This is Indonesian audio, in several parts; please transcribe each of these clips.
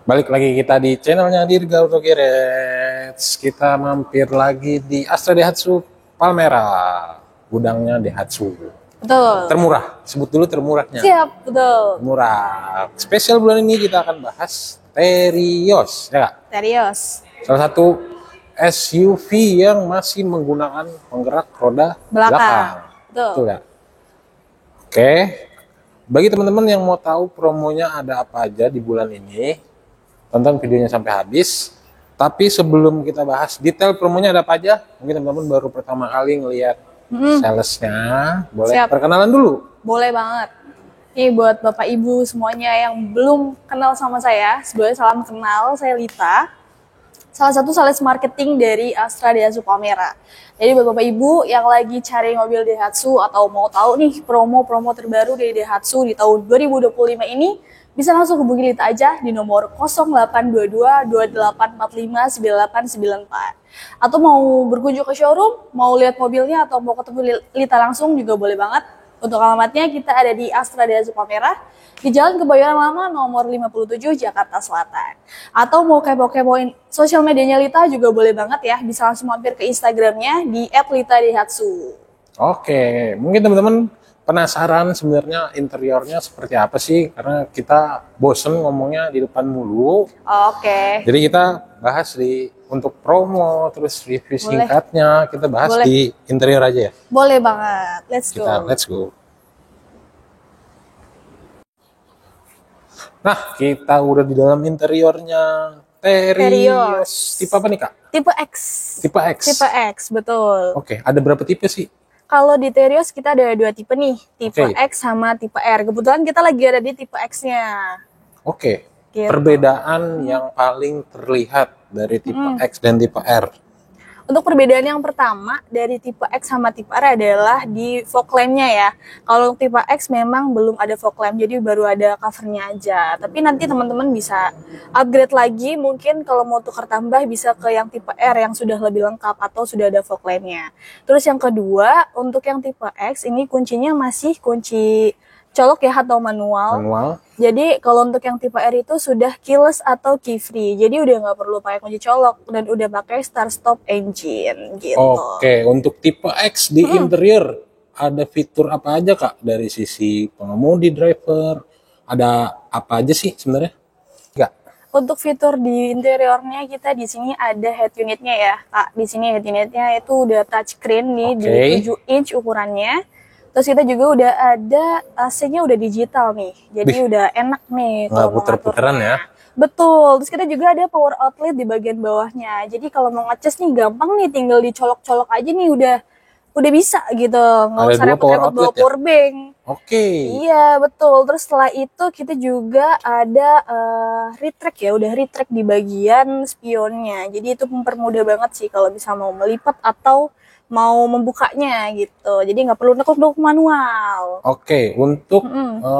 Balik lagi kita di channelnya Dirga Auto Garage. Kita mampir lagi di Astra Daihatsu Palmera. Gudangnya Daihatsu. Betul. Termurah, sebut dulu termurahnya. Siap, betul. Murah. Spesial bulan ini kita akan bahas Terios, ya Kak? Serius. Salah satu SUV yang masih menggunakan penggerak roda belakang. Betul. Betul ya? Oke. Bagi teman-teman yang mau tahu promonya ada apa aja di bulan ini, tonton videonya sampai habis. Tapi sebelum kita bahas detail promonya ada apa aja, mungkin teman-teman baru pertama kali ngelihat salesnya, boleh Siap. perkenalan dulu. Boleh banget. Ini buat Bapak Ibu semuanya yang belum kenal sama saya, sebelumnya salam kenal, saya Lita. Salah satu sales marketing dari Astra Daihatsu Palmera. Jadi buat Bapak Ibu yang lagi cari mobil Daihatsu atau mau tahu nih promo-promo terbaru dari Daihatsu di tahun 2025 ini, bisa langsung hubungi Lita aja di nomor 0822 2845 9894. Atau mau berkunjung ke showroom, mau lihat mobilnya atau mau ketemu Lita langsung juga boleh banget. Untuk alamatnya kita ada di Astra Daihatsu Palmera di Jalan Kebayoran Lama nomor 57 Jakarta Selatan. Atau mau kepo-kepoin sosial medianya Lita juga boleh banget ya, bisa langsung mampir ke Instagramnya di @litadaihatsu. Oke, mungkin teman-teman penasaran sebenarnya interiornya seperti apa sih? Karena kita bosen ngomongnya di depan mulu. Oke. Jadi kita bahas untuk promo, terus review Boleh. singkatnya, kita bahas Boleh. di interior aja ya. Boleh banget. Let's go. Let's go. Nah, kita udah di dalam interiornya Terios. Tipe apa nih, Kak? Tipe X. Tipe X. Tipe X, betul. Oke, ada berapa tipe sih? Kalau di Terios kita ada 2 tipe nih, tipe Oke. X sama tipe R. Kebetulan kita lagi ada di tipe X-nya. Oke. Gitu. Perbedaan yang paling terlihat dari tipe X dan tipe R. Untuk perbedaan yang pertama dari tipe X sama tipe R adalah di fog lamp-nya ya. Kalau untuk tipe X memang belum ada fog lamp, jadi baru ada covernya aja. Tapi nanti teman-teman bisa upgrade lagi, mungkin kalau mau tukar tambah bisa ke yang tipe R yang sudah lebih lengkap atau sudah ada fog lamp-nya. Terus yang kedua, untuk yang tipe X ini kuncinya masih kunci colok ya atau manual. Jadi kalau untuk yang tipe R itu sudah keyless atau key free. Jadi udah nggak perlu pakai kunci colok dan udah pakai start stop engine gitu. Oke, untuk tipe X di interior ada fitur apa aja, Kak? Dari sisi pengemudi, driver, ada apa aja sih sebenarnya? Enggak. Untuk fitur di interiornya kita di sini ada head unitnya ya, Kak. Di sini head unitnya itu udah touchscreen nih di 7 inch ukurannya. Terus kita juga udah ada AC-nya udah digital nih. Jadi udah enak nih Nggak kalau mau puter-puteran ya. Betul. Terus kita juga ada power outlet di bagian bawahnya. Jadi kalau mau ngecas nih gampang nih, tinggal dicolok-colok aja nih udah bisa gitu. Nggak Ada usah 2 power repot-repot outlet bawa ya? power bank. Oke. Iya, betul. Terus setelah itu kita juga ada retract ya, udah retract di bagian spionnya. Jadi itu mempermudah banget sih kalau bisa mau melipat atau mau membukanya gitu. Jadi nggak perlu nekuk-nekuk manual. Oke, untuk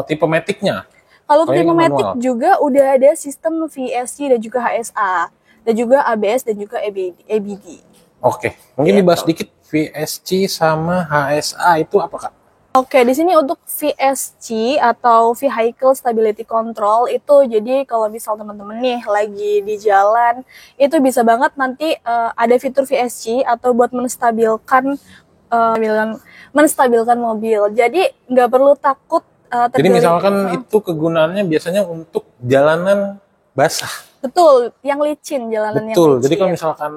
tipe Matic-nya. Kalau untuk Paling tipe Matic manual. juga udah ada sistem VSC dan juga HSA. Dan juga ABS dan juga ABD. Oke, mungkin dibahas dikit VSC sama HSA itu apa, Kak? Oke, di sini untuk VSC atau Vehicle Stability Control itu jadi kalau misal teman-teman nih lagi di jalan itu bisa banget nanti ada fitur VSC atau buat menstabilkan mobil. Jadi nggak perlu takut Jadi misalkan itu kegunaannya biasanya untuk jalanan basah. Betul, yang licin jalanan yang Betul. licin. Jadi kalau misalkan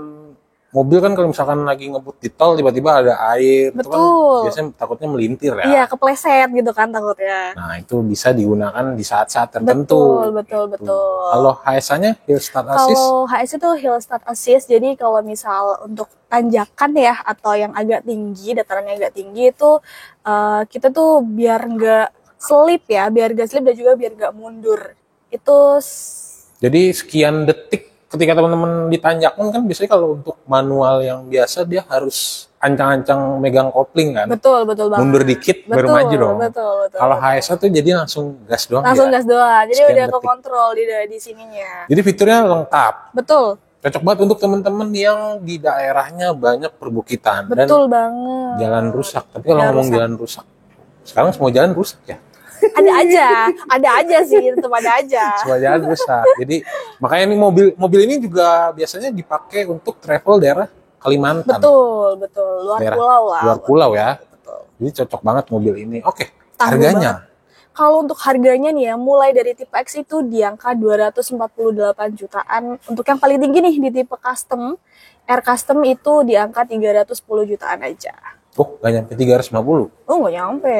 mobil kan kalau misalkan lagi ngebut di tol tiba-tiba ada air, itu kan biasanya takutnya melintir ya. Iya, kepleset gitu kan takutnya. Nah, itu bisa digunakan di saat-saat tertentu. Betul. Kalau HSA-nya Hill Start Assist? Kalau HS itu Hill Start Assist, jadi kalau misal untuk tanjakan ya atau yang agak tinggi, datarannya agak tinggi itu kita tuh biar nggak slip ya, biar nggak slip dan juga biar nggak mundur. Itu jadi sekian detik ketika teman-teman ditanjakan kan biasanya kalau untuk manual yang biasa dia harus ancang-ancang megang kopling kan. Betul banget. Mundur dikit baru maju dong. Betul. Kalau HSA tuh jadi langsung gas doang. Langsung gas doang. Jadi sekian udah detik. kekontrol di sininya. Jadi fiturnya lengkap. Betul. Cocok banget untuk teman-teman yang di daerahnya banyak perbukitan Betul dan banget. jalan rusak. Tapi kalau ngomong jalan rusak, sekarang semua jalan rusak ya. Ada aja sih, tetap ada aja. Semua jalan rusak. Jadi makanya ini mobil ini juga biasanya dipakai untuk travel daerah Kalimantan. Betul, luar Daerah pulau lah. luar pulau ya. Betul. Jadi cocok banget mobil ini. Oke, Tangguh harganya. Kalau untuk harganya nih ya, mulai dari tipe X itu di angka 248 jutaan. Untuk yang paling tinggi nih di tipe custom, R custom itu di angka 310 jutaan aja. Oh, nggak nyampe 350. Oh, nggak nyampe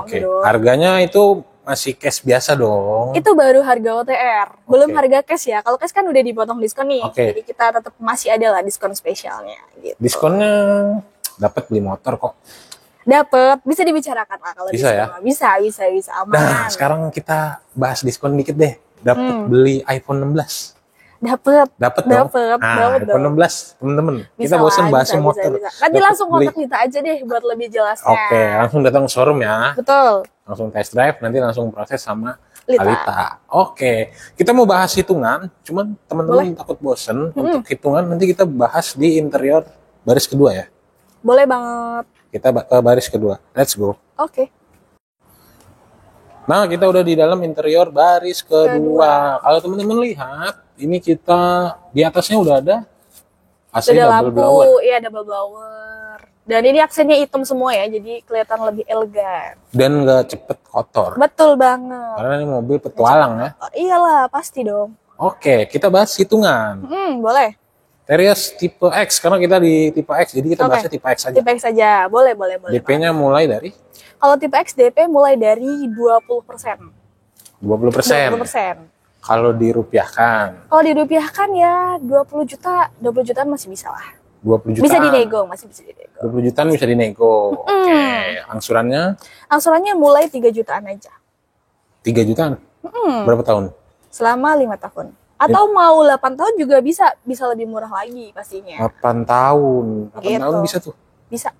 Oke, dong. harganya itu masih cash biasa dong. Itu baru harga OTR, belum Oke. harga cash ya. Kalau cash kan udah dipotong diskon nih, Oke. jadi kita tetap masih ada lah diskon spesialnya. Gitu. Diskonnya dapat beli motor kok. Dapat, bisa dibicarakan lah kalau Bisa diskon ya? mah. Bisa aman. Nah, sekarang kita bahas diskon dikit deh. Dapat beli iPhone 16. Dapat Dong. dapet Nah, iPhone dong. 16, temen-temen. Bisa Kita bosan lah, bahas bisa. motor. Nanti Dapet langsung beli. kontak kita aja deh buat lebih jelasnya. Oke, langsung datang ke showroom ya. Betul. Langsung test drive, nanti langsung proses sama Lita. Alita. Oke, kita mau bahas hitungan, cuman teman-teman takut bosen. Untuk hitungan nanti kita bahas di interior baris kedua ya. Boleh banget. Kita ke baris kedua. Let's go. Oke. Nah, kita udah di dalam interior baris kedua. Kalau teman-teman lihat, ini kita di atasnya udah ada AC Ada double lampu, blower iya double blower. Dan ini aksennya hitam semua ya, jadi kelihatan lebih elegan. dan nggak cepet kotor. Betul banget. Karena ini mobil petualang ya. Oh, iyalah, pasti dong. Oke, kita bahas hitungan. Boleh. Terios tipe X, karena kita di tipe X, jadi kita Oke. bahasnya tipe X aja. Tipe X saja, boleh. DP-nya mulai dari Kalau tipe X DP mulai dari 20%. 20%. 20%. Kalau dirupiahkan, Kalau dirupiahkan ya 20 juta, 20 jutaan masih bisa lah. 20 jutaan. Bisa dinego, masih bisa dinego. 20 jutaan bisa dinego. Oke, angsurannya Angsurannya mulai 3 jutaan aja. 3 jutaan. Berapa tahun? Selama 5 tahun. Atau mau 8 tahun juga bisa lebih murah lagi pastinya. 8 tahun. 8 Gitu. tahun bisa tuh. Bisa.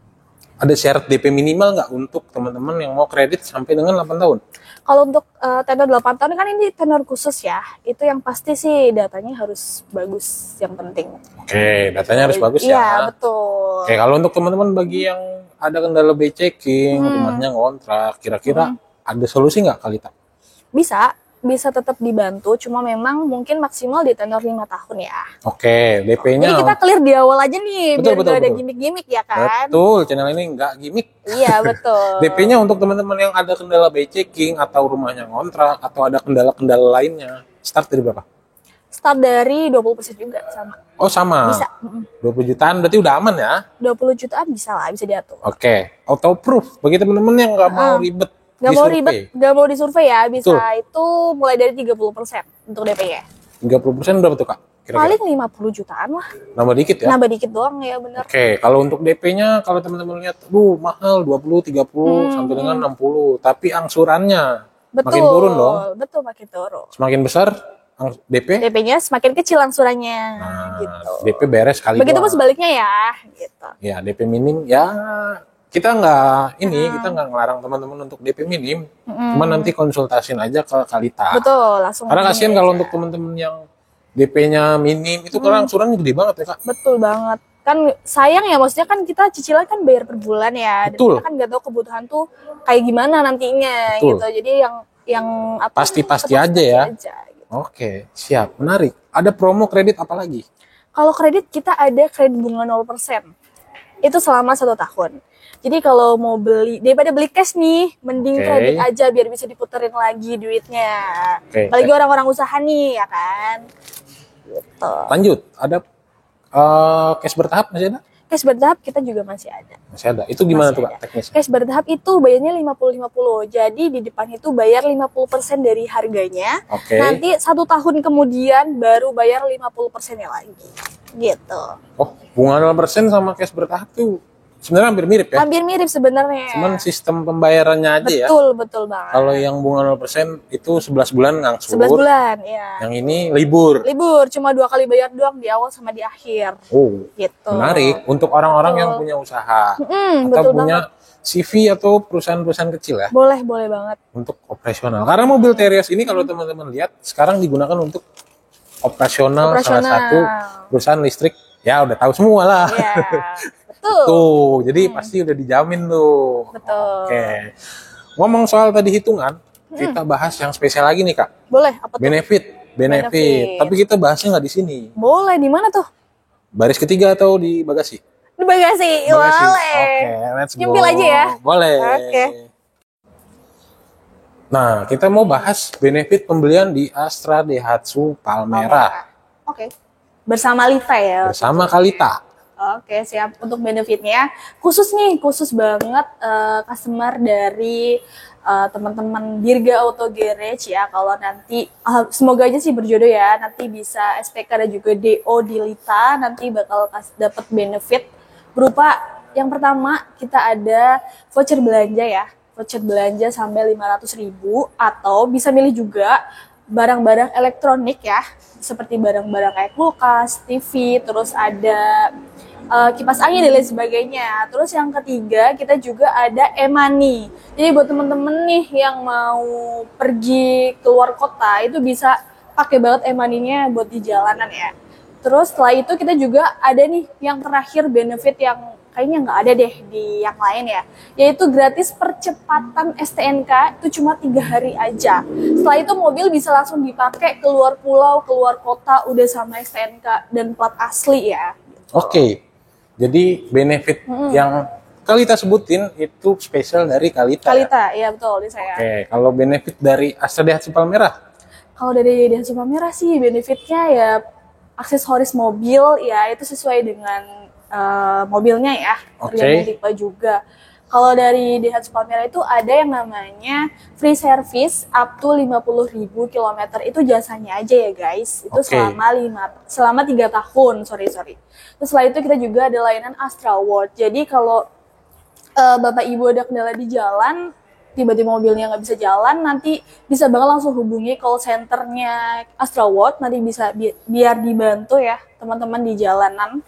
Ada syarat DP minimal nggak untuk teman-teman yang mau kredit sampai dengan 8 tahun? Kalau untuk tenor 8 tahun kan ini tenor khusus ya. Itu yang pasti sih datanya harus bagus, yang penting. Oke, datanya harus bagus Iya, ya. betul. Oke, kalau untuk teman-teman bagi yang ada kendala checking, rumahnya ngontrak, kira-kira ada solusi nggak Kalita? Bisa tetap dibantu, cuma memang mungkin maksimal di tenor 5 tahun ya. Oke, DP-nya. Jadi kita clear di awal aja nih, biar nggak ada betul. gimmick-gimmick ya kan. Betul, channel ini nggak gimmick. Iya, betul. DP-nya untuk teman-teman yang ada kendala checking atau rumahnya ngontrak atau ada kendala-kendala lainnya, start dari berapa? Start dari 20% juga sama. Oh, sama. Bisa. 20 jutaan berarti udah aman ya? 20 jutaan bisa lah, bisa diatur. Oke, auto proof bagi teman-teman yang nggak mau ribet. Gak mau disurvei. ribet, gak mau disurvey ya, bisa Betul. itu mulai dari 30% untuk DP-nya. 30% berapa tuh Kak? Kira-kira? Paling 50 jutaan lah. Nambah dikit ya? Nambah dikit doang ya bener. Oke, kalau untuk DP-nya kalau teman-teman lihat, mahal 20, 30 sampai dengan 60, tapi angsurannya makin turun dong. Betul, makin turun. Semakin besar DP, DP-nya semakin kecil angsurannya nah, gitu. DP beres kali Begitu pun doang. sebaliknya ya, gitu. Ya, DP minim ya kita nggak ngelarang teman-teman untuk DP minim, cuma nanti konsultasin aja ke Kalita. Betul, langsung. Karena kasihan hubungin kalau aja. untuk teman-teman yang DP-nya minim itu karena angsurannya gede banget ya Kak. Betul banget. Kan sayang ya, maksudnya kan kita cicilan kan bayar per bulan ya. Dan Betul. kita kan nggak tahu kebutuhan tuh kayak gimana nantinya Betul. gitu. Jadi yang apa? Pasti-pasti tetap aja ya. gitu. Oke, siap, menarik. Ada promo kredit apa lagi? Kalau kredit kita ada kredit bunga 0%. Itu selama 1 tahun. Jadi kalau mau beli, daripada beli cash nih, mending Oke. kredit aja biar bisa diputerin lagi duitnya. Oke. Apalagi orang-orang usaha nih, ya kan? Gitu. Lanjut, ada cash bertahap masih ada? Cash bertahap kita juga masih ada. Masih ada. Itu gimana Masih tuh Kak ada. teknisnya? Cash bertahap itu bayarnya 50-50. Jadi di depan itu bayar 50% dari harganya. Oke. Nanti 1 tahun kemudian baru bayar 50%-nya lagi. Gitu. Oh, bunga 0% sama cash bertahap tuh sebenarnya hampir mirip ya. Hampir mirip sebenarnya. Cuman sistem pembayarannya aja ya. Betul banget. Kalau yang bunga 0% itu 11 bulan ngangsur. 11 bulan, ya. Yang ini libur. Libur, cuma 2 kali bayar doang di awal sama di akhir. Oh, Gitu. menarik untuk orang-orang yang punya usaha atau betul punya CV atau perusahaan-perusahaan kecil ya Boleh banget. untuk operasional. Karena mobil Terios ini kalau teman-teman lihat sekarang digunakan untuk operasional salah satu perusahaan listrik. Ya udah tahu semua lah. Iya. Betul. Tuh, jadi pasti udah dijamin tuh. Betul. Oke. Ngomong soal tadi hitungan, kita bahas yang spesial lagi nih Kak. Boleh, apa tuh? Benefit. Benefit. Tapi kita bahasnya nggak di sini. Boleh, di mana tuh? Baris ketiga atau di bagasi? Di bagasi. Boleh. Oke, let's go. Nyempil aja ya. Boleh. Oke. Nah, kita mau bahas benefit pembelian di Astra Daihatsu Palmera. Oke. Bersama Lita ya. Bersama Kalita. Oke, siap. Untuk benefitnya, khusus banget customer dari teman-teman Dirga Auto Garage ya. Kalau nanti, semoga aja sih berjodoh ya, nanti bisa SPK dan juga DO di Lita, nanti bakal dapat benefit berupa yang pertama kita ada voucher belanja ya. Voucher belanja sampai 500.000 atau bisa milih juga barang-barang elektronik ya, seperti barang-barang kayak kulkas, TV, terus ada kipas angin dan lain sebagainya. Terus yang ketiga kita juga ada e-money. Jadi buat temen-temen nih yang mau pergi keluar kota itu bisa pakai banget e-money-nya buat di jalanan ya. Terus setelah itu kita juga ada nih yang terakhir benefit yang kayaknya nggak ada deh di yang lain ya, yaitu gratis percepatan STNK itu cuma 3 hari aja. Setelah itu mobil bisa langsung dipakai keluar pulau, keluar kota udah sama STNK dan plat asli ya. Oke. Jadi benefit yang Kalita sebutin itu spesial dari Kalita. Kalita, ya betul di saya. Oke, kalau benefit dari Astra Daihatsu Palmera? Kalau dari Daihatsu Palmera sih benefitnya ya aksesoris mobil ya itu sesuai dengan mobilnya ya, tergantung tipe juga. Kalau dari Daihatsu Palmera itu ada yang namanya free service up to 50.000 km, itu jasanya aja ya guys. Itu selama 3 tahun, sorry. Terus setelah itu kita juga ada layanan Astra World. Jadi kalau Bapak Ibu ada kendala di jalan, tiba-tiba mobilnya nggak bisa jalan, nanti bisa banget langsung hubungi call centernya Astra World, nanti bisa biar dibantu ya teman-teman di jalanan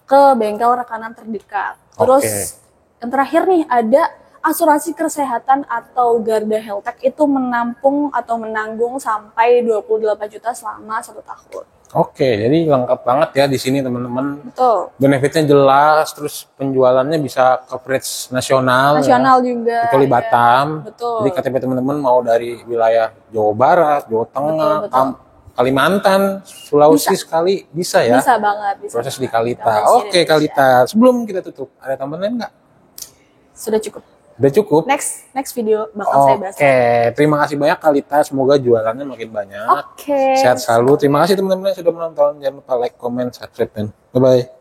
ke bengkel rekanan terdekat. Terus yang terakhir nih ada asuransi kesehatan atau Garda Health Tech, itu menampung atau menanggung sampai 28 juta selama 1 tahun. Oke, jadi lengkap banget ya di sini teman-teman. Betul. Benefitnya jelas, terus penjualannya bisa coverage nasional. Nasional ya. Juga. Kecuali ya. Batam. Betul. Jadi KTP teman-teman mau dari wilayah Jawa Barat, Jawa Tengah, betul. Kalimantan, Sulawesi sekali bisa ya. Bisa banget. Bisa proses banget. Di Kalita. Oke, Kalita. Sebelum kita tutup, ada tambahan lain nggak? Sudah cukup. Udah cukup? Next video bakal saya bahas. Oke, terima kasih banyak Kalita. Semoga jualannya makin banyak. Oke. Sehat selalu. Terima kasih teman-teman yang sudah menonton. Jangan lupa like, comment, subscribe, dan bye-bye.